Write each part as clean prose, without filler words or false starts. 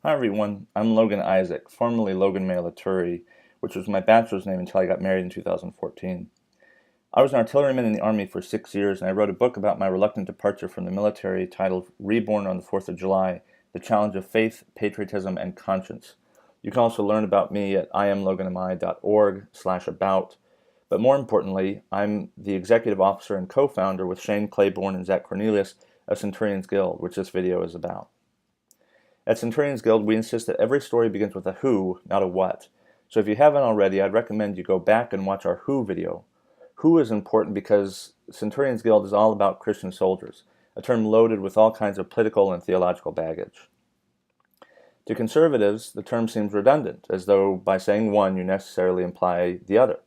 Hi everyone, I'm Logan Isaac, formerly Logan Laturi, which was my bachelor's name until I got married in 2014. I was an artilleryman in the Army for 6 years, and I wrote a book about my reluctant departure from the military titled Reborn on the 4th of July, The Challenge of Faith, Patriotism, and Conscience. You can also learn about me at imloganami.org/about, but more importantly, I'm the executive officer and co-founder with Shane Claiborne and Zach Cornelius of Centurions Guild, which this video is about. At Centurions Guild, we insist that every story begins with a who, not a what. So if you haven't already, I'd recommend you go back and watch our who video. Who is important because Centurions Guild is all about Christian soldiers, a term loaded with all kinds of political and theological baggage. To conservatives, the term seems redundant, as though by saying one you necessarily imply the other.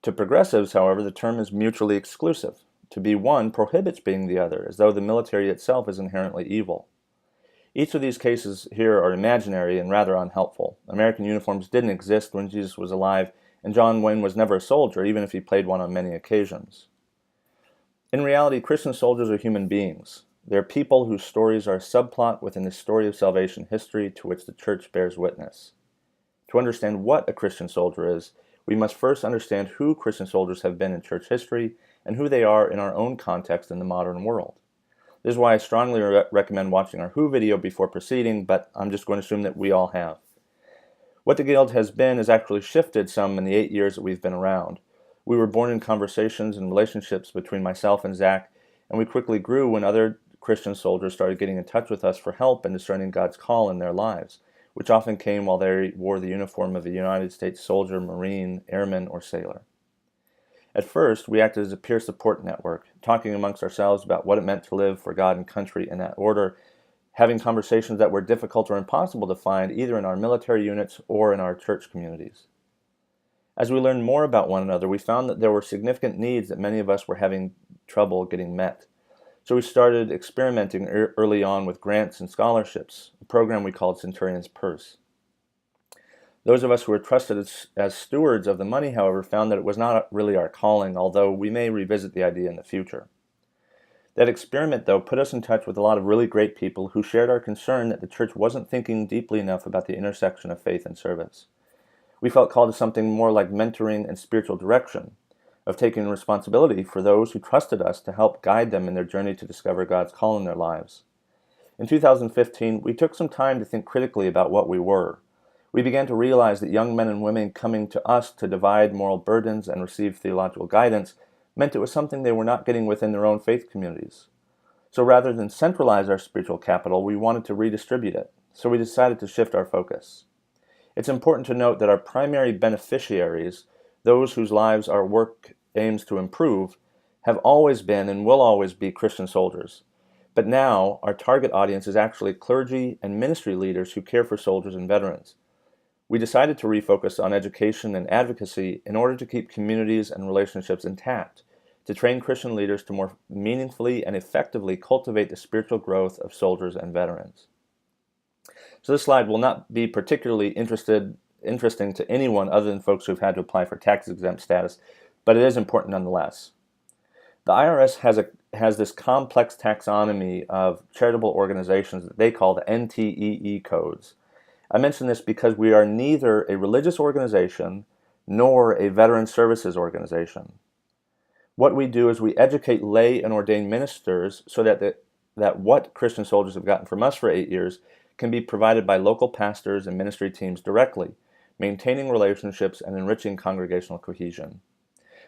To progressives, however, the term is mutually exclusive. To be one prohibits being the other, as though the military itself is inherently evil. Each of these cases here are imaginary and rather unhelpful. American uniforms didn't exist when Jesus was alive, and John Wayne was never a soldier, even if he played one on many occasions. In reality, Christian soldiers are human beings. They're people whose stories are a subplot within the story of salvation history to which the church bears witness. To understand what a Christian soldier is, we must first understand who Christian soldiers have been in church history and who they are in our own context in the modern world. This is why I strongly recommend watching our Who video before proceeding, but I'm just going to assume that we all have. What the Guild has been has actually shifted some in the 8 years that we've been around. We were born in conversations and relationships between myself and Zach, and we quickly grew when other Christian soldiers started getting in touch with us for help in discerning God's call in their lives, which often came while they wore the uniform of a United States soldier, Marine, airman, or sailor. At first, we acted as a peer support network, talking amongst ourselves about what it meant to live for God and country in that order, having conversations that were difficult or impossible to find either in our military units or in our church communities. As we learned more about one another, we found that there were significant needs that many of us were having trouble getting met. So we started experimenting early on with grants and scholarships, a program we called Centurion's Purse. Those of us who were trusted as stewards of the money, however, found that it was not really our calling, although we may revisit the idea in the future. That experiment, though, put us in touch with a lot of really great people who shared our concern that the church wasn't thinking deeply enough about the intersection of faith and service. We felt called to something more like mentoring and spiritual direction, of taking responsibility for those who trusted us to help guide them in their journey to discover God's call in their lives. In 2015, we took some time to think critically about what we were. We began to realize that young men and women coming to us to divide moral burdens and receive theological guidance meant it was something they were not getting within their own faith communities. So rather than centralize our spiritual capital, we wanted to redistribute it. So we decided to shift our focus. It's important to note that our primary beneficiaries, those whose lives our work aims to improve, have always been and will always be Christian soldiers. But now, our target audience is actually clergy and ministry leaders who care for soldiers and veterans. We decided to refocus on education and advocacy in order to keep communities and relationships intact, to train Christian leaders to more meaningfully and effectively cultivate the spiritual growth of soldiers and veterans. So this slide will not be particularly interesting to anyone other than folks who've had to apply for tax-exempt status, but it is important nonetheless. The IRS has this complex taxonomy of charitable organizations that they call the NTEE codes. I mention this because we are neither a religious organization nor a veteran services organization. What we do is we educate lay and ordained ministers so that what Christian soldiers have gotten from us for 8 years can be provided by local pastors and ministry teams directly, maintaining relationships and enriching congregational cohesion.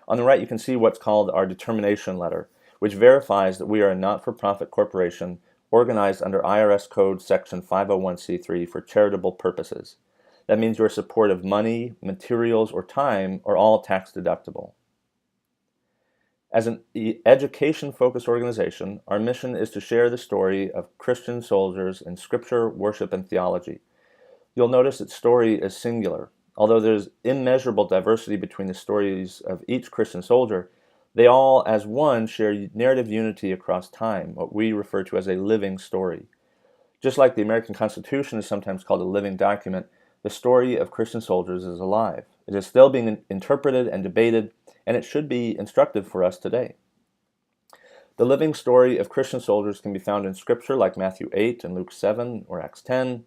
On the right, you can see what's called our determination letter, which verifies that we are a not-for-profit corporation organized under IRS Code Section 501c3 for charitable purposes. That means your support of money, materials, or time are all tax deductible. As an education-focused organization, our mission is to share the story of Christian soldiers in scripture, worship, and theology. You'll notice that story is singular. Although there's immeasurable diversity between the stories of each Christian soldier, they all, as one, share narrative unity across time, what we refer to as a living story. Just like the American Constitution is sometimes called a living document, the story of Christian soldiers is alive. It is still being interpreted and debated, and it should be instructive for us today. The living story of Christian soldiers can be found in Scripture like Matthew 8 and Luke 7 or Acts 10,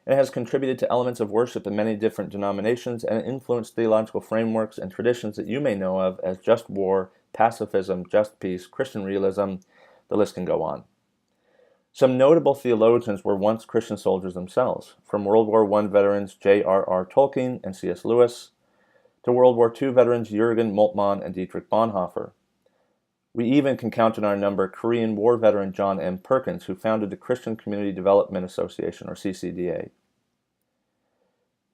and has contributed to elements of worship in many different denominations and influenced theological frameworks and traditions that you may know of as just war, pacifism, just peace, Christian realism. The list can go on. Some notable theologians were once Christian soldiers themselves, from World War I veterans J.R.R. Tolkien and C.S. Lewis, to World War II veterans Jürgen Moltmann and Dietrich Bonhoeffer. We even can count in our number Korean War veteran John M. Perkins, who founded the Christian Community Development Association, or CCDA.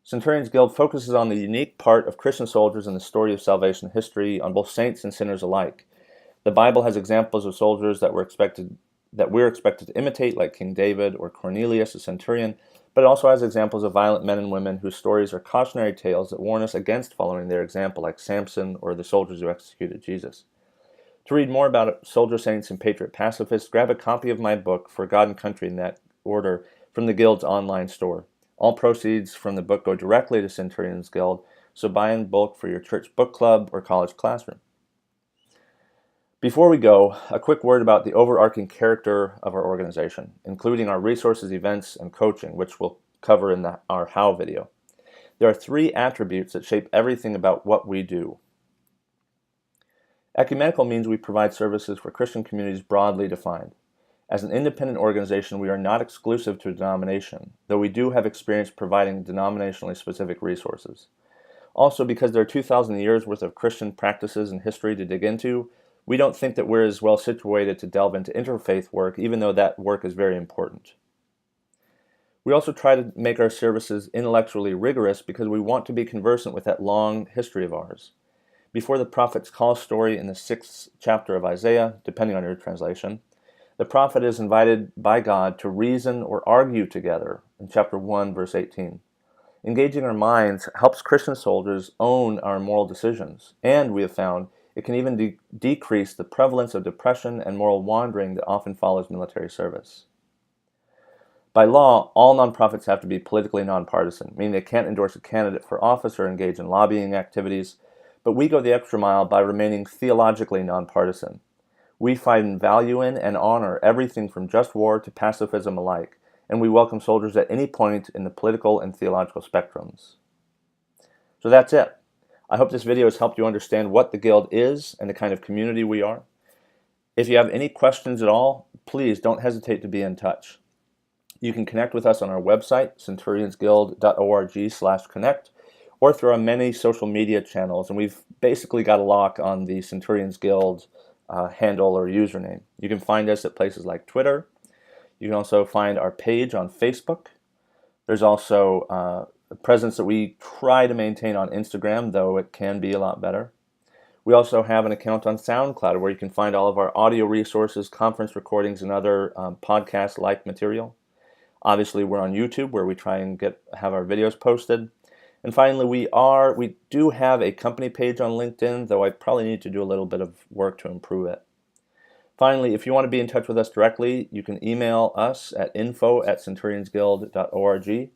Centurions Guild focuses on the unique part of Christian soldiers in the story of salvation history on both saints and sinners alike. The Bible has examples of soldiers that we're expected to imitate, like King David or Cornelius, a centurion, but it also has examples of violent men and women whose stories are cautionary tales that warn us against following their example, like Samson or the soldiers who executed Jesus. To read more about soldier saints and patriot pacifists, grab a copy of my book, For God and Country, in that order, from the Guild's online store. All proceeds from the book go directly to Centurions Guild, so buy in bulk for your church book club or college classroom. Before we go, a quick word about the overarching character of our organization, including our resources, events, and coaching, which we'll cover in our How video. There are 3 attributes that shape everything about what we do. Ecumenical means we provide services for Christian communities broadly defined. As an independent organization, we are not exclusive to a denomination, though we do have experience providing denominationally specific resources. Also, because there are 2,000 years worth of Christian practices and history to dig into, we don't think that we're as well situated to delve into interfaith work, even though that work is very important. We also try to make our services intellectually rigorous because we want to be conversant with that long history of ours. Before the prophet's call story in the 6th chapter of Isaiah, depending on your translation, the prophet is invited by God to reason or argue together in chapter 1, verse 18. Engaging our minds helps Christian soldiers own our moral decisions, and we have found it can even decrease the prevalence of depression and moral wandering that often follows military service. By law, all nonprofits have to be politically nonpartisan, meaning they can't endorse a candidate for office or engage in lobbying activities, but we go the extra mile by remaining theologically nonpartisan. We find value in and honor everything from just war to pacifism alike, and we welcome soldiers at any point in the political and theological spectrums. So that's it. I hope this video has helped you understand what the Guild is and the kind of community we are. If you have any questions at all, please don't hesitate to be in touch. You can connect with us on our website, centurionsguild.org/connect, or through our many social media channels, and we've basically got a lock on the Centurions Guild handle or username. You can find us at places like Twitter. You can also find our page on Facebook. There's also a presence that we try to maintain on Instagram, though it can be a lot better. We also have an account on SoundCloud where you can find all of our audio resources, conference recordings, and other podcast-like material. Obviously, we're on YouTube where we try and have our videos posted. And finally, we do have a company page on LinkedIn, though I probably need to do a little bit of work to improve it. Finally, if you want to be in touch with us directly, you can email us at info@centurionsguild.org.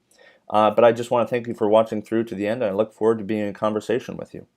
But I just want to thank you for watching through to the end, and I look forward to being in conversation with you.